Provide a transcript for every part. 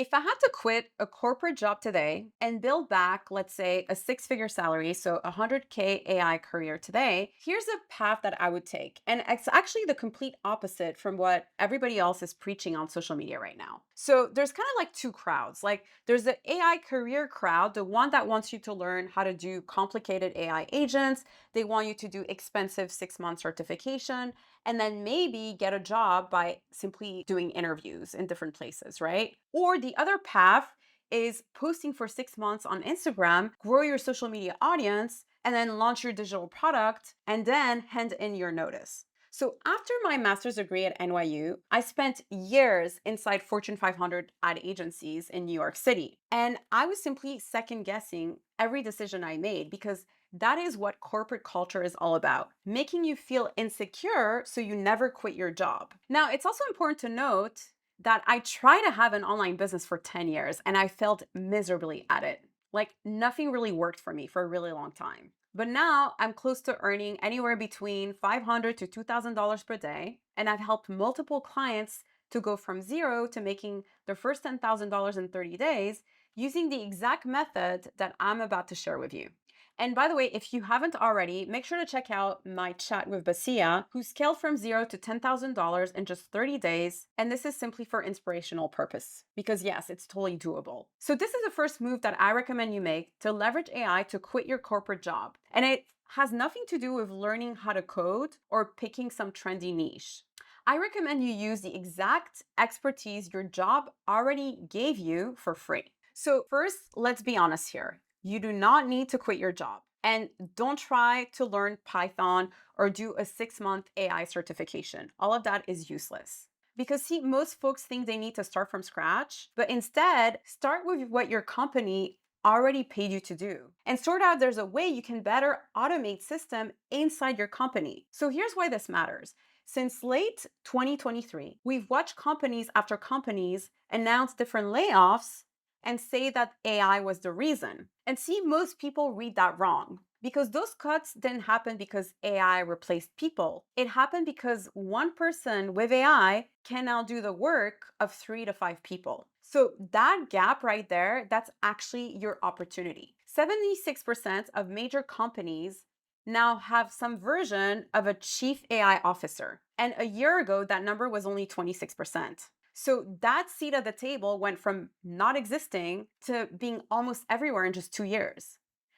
If I had to quit a corporate job today and build back, let's say, a six-figure salary, so a 100K AI career today, here's a path that I would take. And it's actually the complete opposite from what everybody else is preaching on social media right now. So there's kind of like two crowds. Like there's the AI career crowd, the one that wants you to learn how to do complicated AI agents. They want you to do expensive 6-month certification and then maybe get a job by simply doing interviews in different places, right? Or the other path is posting for 6 months on Instagram, grow your social media audience, and then launch your digital product and then hand in your notice. So, after my master's degree at NYU, I spent years inside Fortune 500 ad agencies in New York City. And I was simply second guessing every decision I made because that is what corporate culture is all about, making you feel insecure so you never quit your job. Now, it's also important to note that I tried to have an online business for 10 years and I failed miserably at it. Like nothing really worked for me for a really long time. But now I'm close to earning anywhere between $500 to $2,000 per day. And I've helped multiple clients to go from zero to making their first $10,000 in 30 days using the exact method that I'm about to share with you. And by the way, if you haven't already, make sure to check out my chat with Basia, who scaled from zero to $10,000 in just 30 days. And this is simply for inspirational purpose, because yes, it's totally doable. So this is the first move that I recommend you make to leverage AI to quit your corporate job. And it has nothing to do with learning how to code or picking some trendy niche. I recommend you use the exact expertise your job already gave you for free. So first, let's be honest here. You do not need to quit your job. And don't try to learn Python or do a 6-month AI certification. All of that is useless. Because, see, most folks think they need to start from scratch, but instead, start with what your company already paid you to do and sort out there's a way you can better automate system inside your company. So here's why this matters. Since late 2023, we've watched companies after companies announce different layoffs and say that AI was the reason. And see, most people read that wrong because those cuts didn't happen because AI replaced people. It happened because one person with AI can now do the work of 3 to 5 people. So that gap right there, that's actually your opportunity. 76% of major companies now have some version of a chief AI officer. And a year ago, that number was only 26%. So that seat at the table went from not existing to being almost everywhere in just 2 years.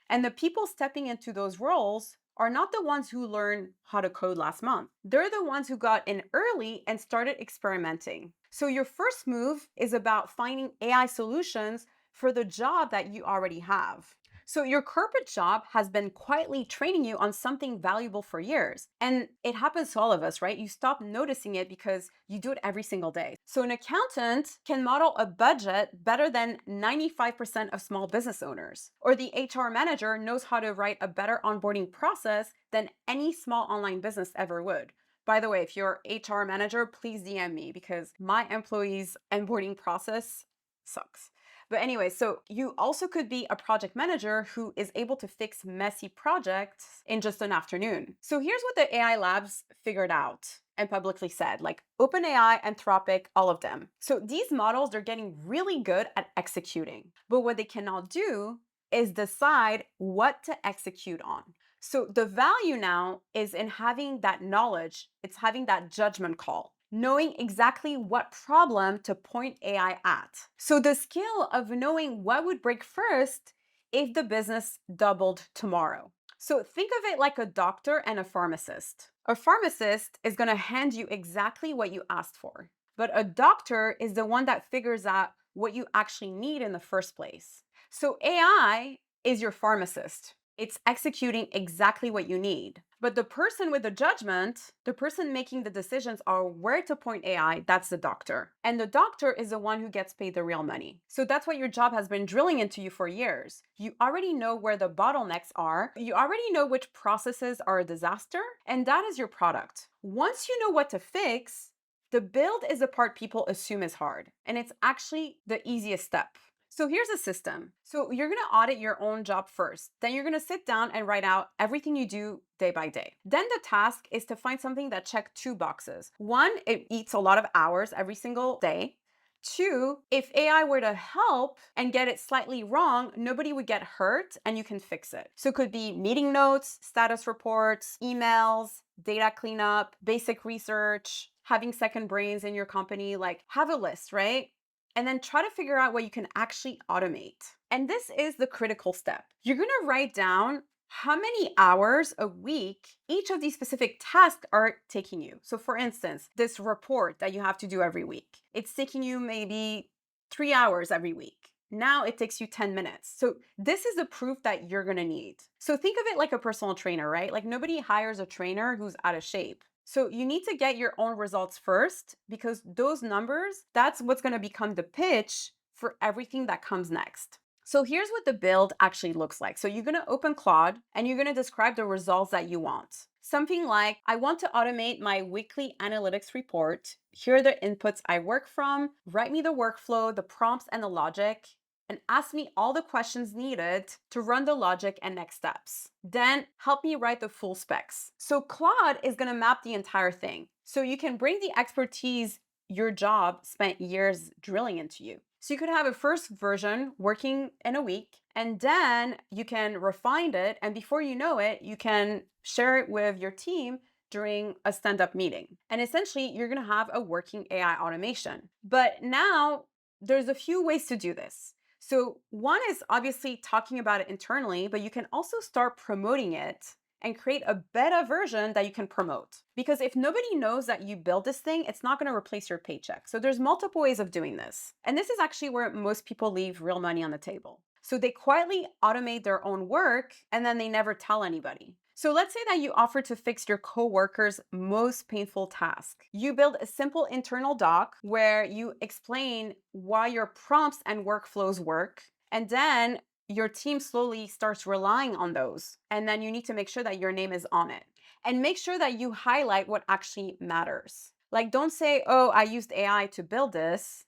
And the people stepping into those roles are not the ones who learned how to code last month. They're the ones who got in early and started experimenting. So your first move is about finding AI solutions for the job that you already have. So your corporate job has been quietly training you on something valuable for years. And it happens to all of us, right? You stop noticing it because you do it every single day. So an accountant can model a budget better than 95% of small business owners. Or the HR manager knows how to write a better onboarding process than any small online business ever would. By the way, if you're HR manager, please DM me because my employees' onboarding process sucks. But anyway, so you also could be a project manager who is able to fix messy projects in just an afternoon. So here's what the AI labs figured out and publicly said, like OpenAI, Anthropic, all of them. So these models, they're getting really good at executing. But what they cannot do is decide what to execute on. So the value now is in having that knowledge, it's having that judgment call, knowing exactly what problem to point AI at. So the skill of knowing what would break first if the business doubled tomorrow. So think of it like a doctor and a pharmacist. A pharmacist is going to hand you exactly what you asked for, but a doctor is the one that figures out what you actually need in the first place. So AI is your pharmacist. It's executing exactly what you need. But the person with the judgment, the person making the decisions on where to point AI, that's the doctor. And the doctor is the one who gets paid the real money. So that's what your job has been drilling into you for years. You already know where the bottlenecks are. You already know which processes are a disaster. And that is your product. Once you know what to fix, the build is the part people assume is hard. And it's actually the easiest step. So here's a system. So you're going to audit your own job first. Then you're going to sit down and write out everything you do day by day. Then the task is to find something that checks two boxes. One, it eats a lot of hours every single day. Two, if AI were to help and get it slightly wrong, nobody would get hurt and you can fix it. So it could be meeting notes, status reports, emails, data cleanup, basic research, having second brains in your company. Like, have a list, right? And then try to figure out what you can actually automate. And this is the critical step. You're going to write down how many hours a week each of these specific tasks are taking you. So, for instance, this report that you have to do every week, it's taking you maybe 3 hours every week. Now it takes you 10 minutes. So, this is the proof that you're gonna need. So, think of it like a personal trainer, right? Like, nobody hires a trainer who's out of shape. So, you need to get your own results first because those numbers, that's what's gonna become the pitch for everything that comes next. So here's what the build actually looks like. So you're going to open Claude and you're going to describe the results that you want. Something like, I want to automate my weekly analytics report. Here are the inputs I work from. Write me the workflow, the prompts, and the logic, and ask me all the questions needed to run the logic and next steps. Then help me write the full specs. So Claude is going to map the entire thing. So you can bring the expertise your job spent years drilling into you. So you could have a first version working in a week, and then you can refine it. And before you know it, you can share it with your team during a stand up meeting. And essentially, you're going to have a working AI automation. But now there's a few ways to do this. So, one is obviously talking about it internally, but you can also start promoting it and create a beta version that you can promote. Because if nobody knows that you built this thing, it's not going to replace your paycheck. So there's multiple ways of doing this. And this is actually where most people leave real money on the table. So they quietly automate their own work and then they never tell anybody. So let's say that you offer to fix your coworker's most painful task. You build a simple internal doc where you explain why your prompts and workflows work. And then your team slowly starts relying on those. And then you need to make sure that your name is on it. And make sure that you highlight what actually matters. Like, don't say, oh, I used AI to build this.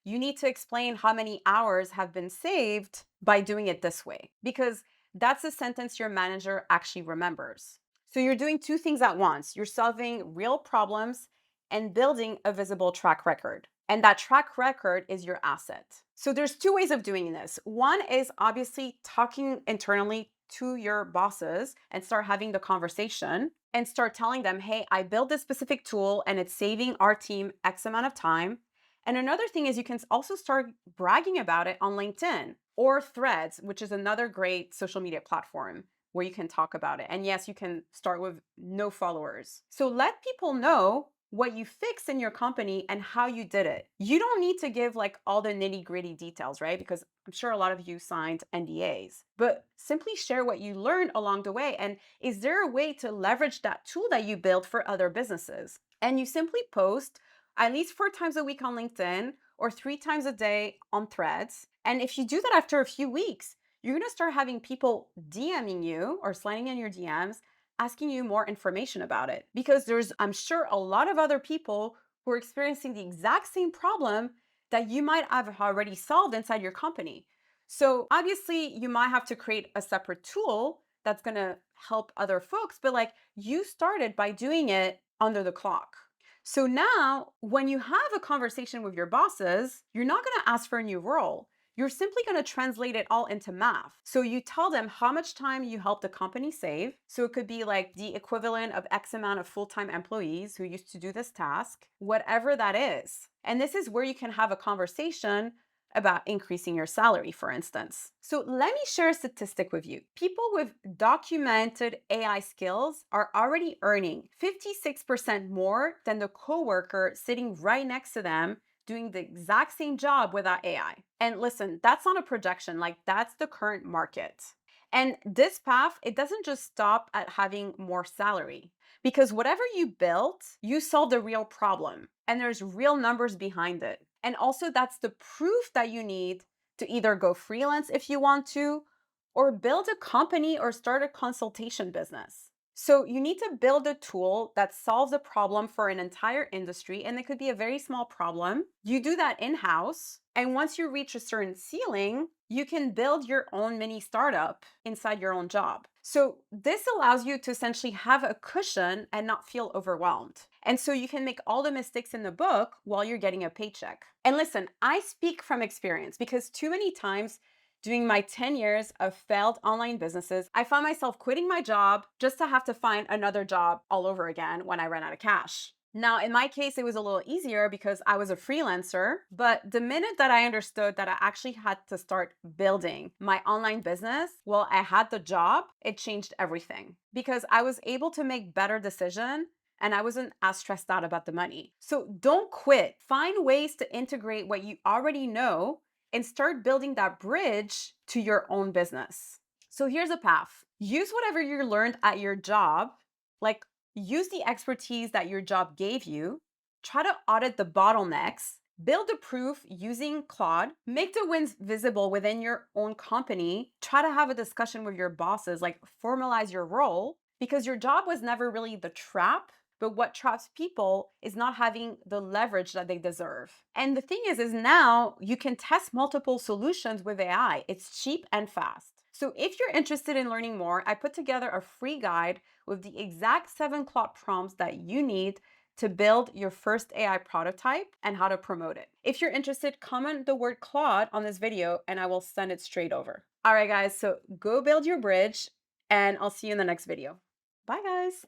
You need to explain how many hours have been saved by doing it this way, because that's a sentence your manager actually remembers. So you're doing two things at once. You're solving real problems and building a visible track record. And that track record is your asset. So there's two ways of doing this. One is obviously talking internally to your bosses and start having the conversation and start telling them, hey, I built this specific tool and it's saving our team X amount of time. And another thing is you can also start bragging about it on LinkedIn or Threads, which is another great social media platform where you can talk about it. And yes, you can start with no followers. So let people know what you fixed in your company and how you did it. You don't need to give like all the nitty-gritty details, right? Because I'm sure a lot of you signed NDAs, but simply share what you learned along the way. And is there a way to leverage that tool that you built for other businesses? And you simply post at least 4 times a week on LinkedIn or 3 times a day on Threads. And if you do that after a few weeks, you're going to start having people DMing you or sliding in your DMs asking you more information about it, because there's, I'm sure, a lot of other people who are experiencing the exact same problem that you might have already solved inside your company. So obviously you might have to create a separate tool that's going to help other folks, but like, you started by doing it under the clock. So now when you have a conversation with your bosses, you're not going to ask for a new role. You're simply going to translate it all into math. So you tell them how much time you help the company save. So it could be like the equivalent of X amount of full-time employees who used to do this task, whatever that is. And this is where you can have a conversation about increasing your salary, for instance. So let me share a statistic with you. People with documented AI skills are already earning 56% more than the coworker sitting right next to them doing the exact same job without AI. And listen, that's not a projection, like that's the current market. And this path, it doesn't just stop at having more salary, because whatever you built, you solved a real problem and there's real numbers behind it. And also, that's the proof that you need to either go freelance if you want to, or build a company or start a consultation business. So you need to build a tool that solves a problem for an entire industry, and it could be a very small problem. You do that in-house, and once you reach a certain ceiling, you can build your own mini startup inside your own job. So this allows you to essentially have a cushion and not feel overwhelmed. And so you can make all the mistakes in the book while you're getting a paycheck. And listen, I speak from experience because too many times during my 10 years of failed online businesses, I found myself quitting my job just to have to find another job all over again when I ran out of cash. Now, in my case, it was a little easier because I was a freelancer. But the minute that I understood that I actually had to start building my online business while I had the job, it changed everything because I was able to make better decisions and I wasn't as stressed out about the money. So don't quit. Find ways to integrate what you already know and start building that bridge to your own business. So here's a path. Use whatever you learned at your job, like use the expertise that your job gave you, try to audit the bottlenecks, build a proof using Claude, make the wins visible within your own company, try to have a discussion with your bosses, like formalize your role, because your job was never really the trap. But what traps people is not having the leverage that they deserve. And the thing is now you can test multiple solutions with AI. It's cheap and fast. So if you're interested in learning more, I put together a free guide with the exact 7 Claude prompts that you need to build your first AI prototype and how to promote it. If you're interested, comment the word Claude on this video and I will send it straight over. All right, guys, so go build your bridge and I'll see you in the next video. Bye, guys.